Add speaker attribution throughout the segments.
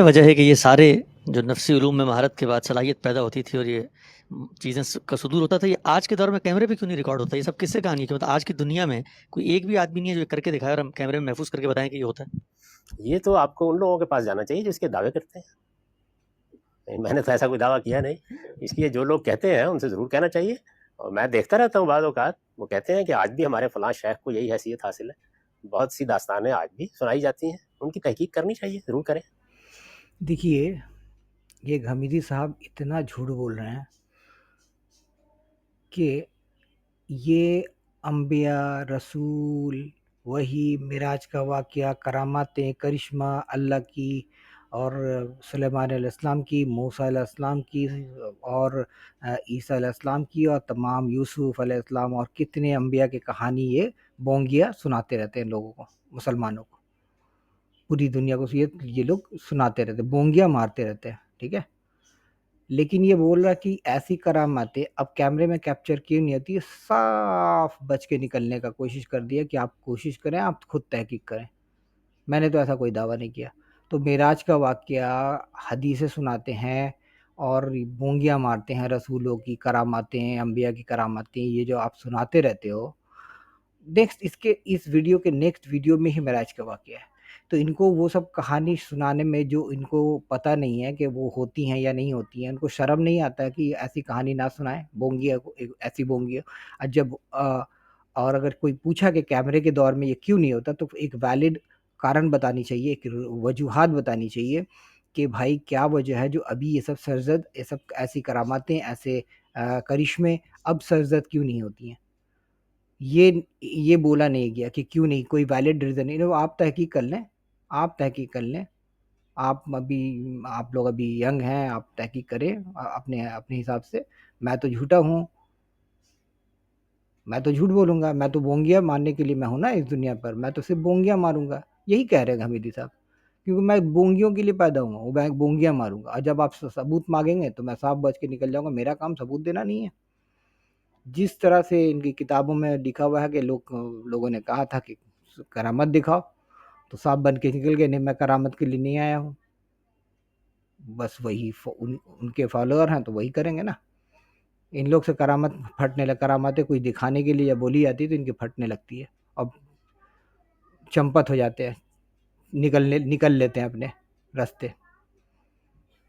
Speaker 1: وجہ ہے کہ یہ سارے جو نفسی علوم میں مہارت کے بعد صلاحیت پیدا ہوتی تھی اور یہ چیزیں کا صدور ہوتا تھا، یہ آج کے دور میں کیمرے پہ کیوں نہیں ریکارڈ ہوتا؟ یہ سب کس سے کہانی ہے کہ مطلب آج کی دنیا میں کوئی ایک بھی آدمی نہیں ہے جو یہ کر کے دکھائے اور ہم کیمرے میں محفوظ کر کے بتائیں کہ یہ ہوتا ہے؟
Speaker 2: یہ تو آپ کو ان لوگوں کے پاس جانا چاہیے جو اس کے دعوے کرتے ہیں. میں نے تو ایسا کوئی دعویٰ کیا نہیں، اس لیے جو لوگ کہتے ہیں ان سے ضرور کہنا چاہیے. اور میں دیکھتا رہتا ہوں بعض اوقات وہ کہتے ہیں کہ آج بھی ہمارے فلاں شیخ کو یہی حیثیت حاصل ہے. بہت سی داستانیں آج بھی سنائی جاتی ہیں، ان کی تحقیق کرنی چاہیے، ضرور کریں.
Speaker 3: دیکھیے، یہ حمیدی صاحب اتنا جھوٹ بول رہے ہیں کہ یہ انبیاء، رسول، وہی معراج کا واقعہ، کراماتیں، کرشمہ اللہ کی اور سلیمان علیہ السلام کی، موسیٰ علیہ السلام کی اور عیسیٰ علیہ السلام کی اور تمام یوسف علیہ السلام اور کتنے انبیاء کی کہانی یہ بونگیا سناتے رہتے ہیں لوگوں کو، مسلمانوں کو، پوری دنیا کو یہ لوگ سناتے رہتے، بونگیا مارتے رہتے ہیں، ٹھیک ہے. لیکن یہ بول رہا کہ ایسی کراماتیں اب کیمرے میں کیپچر کیوں نہیں ہوتی، صاف بچ کے نکلنے کا کوشش کر دیا کہ آپ کوشش کریں، آپ خود تحقیق کریں. میں نے تو ایسا کوئی دعویٰ نہیں کیا. تو معراج کا واقعہ حدیثیں سناتے ہیں اور بونگیاں مارتے ہیں رسولوں کی کراماتیں، انبیاء کی کراماتیں، یہ جو آپ سناتے رہتے ہو. نیکسٹ اس ویڈیو کے نیکسٹ ویڈیو میں ہی معراج کا واقعہ ہے. تو ان کو وہ سب کہانی سنانے میں جو ان کو پتہ نہیں ہے کہ وہ ہوتی ہیں یا نہیں ہوتی ہیں، ان کو شرم نہیں آتا ہے کہ ایسی کہانی نہ سنائیں، بونگیا کو ایسی بونگیا. جب اور اگر کوئی پوچھا کہ کیمرے کے دور میں یہ کیوں نہیں ہوتا، تو ایک ویلڈ کارن بتانی چاہیے، ایک وجوہات بتانی چاہیے کہ بھائی کیا وجہ ہے جو ابھی یہ سب سرزد، یہ سب ایسی کراماتیں، ایسے کرشمے اب سرزد کیوں نہیں ہوتی ہیں. یہ بولا نہیں گیا کہ کیوں نہیں، کوئی ویلڈ ریزن نہیں. آپ تحقیق کر لیں، آپ تحقیق کر لیں. آپ لوگ ابھی ینگ ہیں، آپ تحقیق کریں اپنے حساب سے. میں تو جھوٹا ہوں، میں تو جھوٹ بولوں گا، میں تو بونگیا مارنے کے لیے میں ہوں نا اس دنیا پر. میں تو صرف بونگیا ماروں گا، یہی کہہ رہے ہیں حمیدی صاحب، کیونکہ میں بونگیوں کے لیے پیدا ہوا ہوں، میں بونگیا ماروں گا. اور جب آپ ثبوت مانگیں گے تو میں صاف بچ کے نکل جاؤں گا. میرا کام ثبوت دینا نہیں ہے. جس طرح سے ان کی کتابوں میں لکھا ہوا ہے کہ لوگوں نے کہا تھا کہ کرامت دکھاؤ، تو صاحب بن کے نکل گئے. نہیں، میں کرامت کے لیے نہیں آیا ہوں. بس وہی ان کے فالوور ہیں تو وہی کریں گے نا. ان لوگ سے کرامت پھٹنے لگ، کرامتیں کچھ دکھانے کے لیے جب بولی جاتی ہے تو ان کی پھٹنے لگتی ہے، اب چمپت ہو جاتے ہیں، نکل لیتے ہیں اپنے راستے.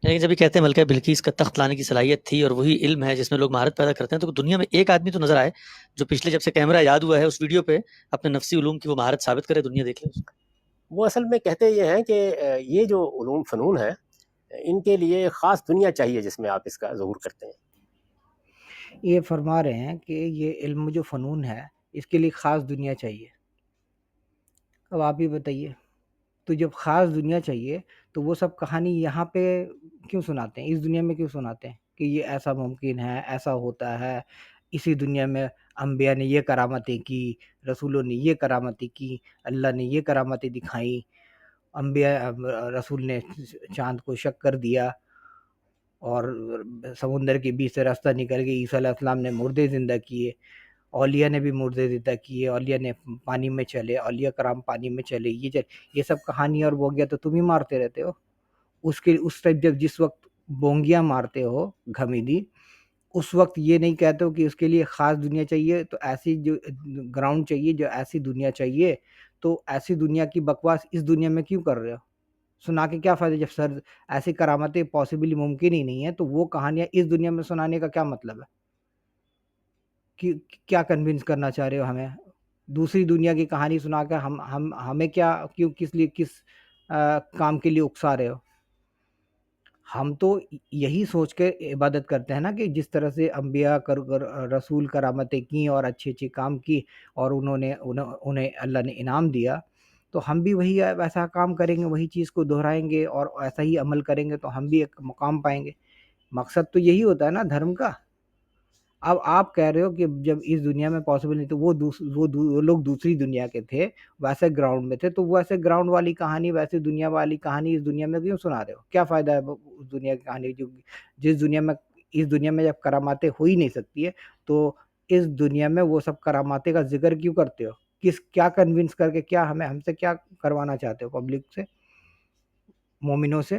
Speaker 1: لیکن جب یہ کہتے ہیں ملکہ بلقیس کا تخت لانے کی صلاحیت تھی اور وہی علم ہے جس میں لوگ مہارت پیدا کرتے ہیں، تو دنیا میں ایک آدمی تو نظر آئے جو پچھلے جب سے کیمرہ یاد ہوا ہے اس ویڈیو پہ اپنے نفسی علوم کی وہ مہارت ثابت کرے، دنیا دیکھ لے اس کو.
Speaker 2: وہ اصل میں کہتے یہ ہیں کہ یہ جو علوم فنون ہیں ان کے لیے خاص دنیا چاہیے جس میں آپ اس کا ظہور کرتے ہیں.
Speaker 3: یہ فرما رہے ہیں کہ یہ علم جو فنون ہے اس کے لیے خاص دنیا چاہیے. اب آپ ہی بتائیے، تو جب خاص دنیا چاہیے تو وہ سب کہانی یہاں پہ کیوں سناتے ہیں، اس دنیا میں کیوں سناتے ہیں کہ یہ ایسا ممکن ہے، ایسا ہوتا ہے. اسی دنیا میں انبیاء نے یہ کرامتیں کی، رسولوں نے یہ کرامتیں کی، اللہ نے یہ کرامتیں دکھائیں. انبیاء رسول نے چاند کو شک کر دیا اور سمندر کے بیچ سے راستہ نکل کے عیسیٰ علیہ السلام نے مردے زندہ کیے، اولیاء نے بھی مردے زندہ کیے، اولیاء نے پانی میں چلے، اولیاء کرام پانی میں چلے. یہ سب کہانی اور بونگیا تو تم ہی مارتے رہتے ہو. اس ٹائم جس وقت بونگیا مارتے ہو گھمیدی، اس وقت یہ نہیں کہتے ہو کہ اس کے لیے خاص دنیا چاہیے، تو ایسی جو گراؤنڈ چاہیے، جو ایسی دنیا چاہیے. تو ایسی دنیا کی بکواس اس دنیا میں کیوں کر رہے ہو؟ سنا کے کیا فائدہ جب ایسی کرامتیں پاسبلی ممکن ہی نہیں ہے، تو وہ کہانیاں اس دنیا میں سنانے کا کیا مطلب ہے؟ کیا کنونس کرنا چاہ رہے ہو ہمیں؟ دوسری دنیا کی کہانی سنا کر ہمیں کیا، کیوں، کس لیے، کس کام کے لیے اکسا رہے ہو؟ ہم تو یہی سوچ کے عبادت کرتے ہیں نا کہ جس طرح سے انبیاء رسول کرامتیں کی اور اچھے اچھے کام کی اور انہیں اللہ نے انعام دیا، تو ہم بھی وہی ویسا کام کریں گے، وہی چیز کو دہرائیں گے اور ایسا ہی عمل کریں گے تو ہم بھی ایک مقام پائیں گے. مقصد تو یہی ہوتا ہے نا دھرم کا. اب آپ کہہ رہے ہو کہ جب اس دنیا میں پاسبل نہیں تو وہ لوگ دوسری دنیا کے تھے، ویسے گراؤنڈ میں تھے، تو ویسے گراؤنڈ والی کہانی، ویسے دنیا والی کہانی اس دنیا میں کیوں سنا رہے ہو؟ کیا فائدہ ہے اس دنیا کی کہانی جس دنیا میں جب کراماتیں ہو ہی نہیں سکتی ہے، تو اس دنیا میں وہ سب کراماتیں کا ذکر کیوں کرتے ہو؟ کیا کنونس کر کے، کیا ہم سے کیا کروانا چاہتے ہو پبلک سے، مومنوں سے؟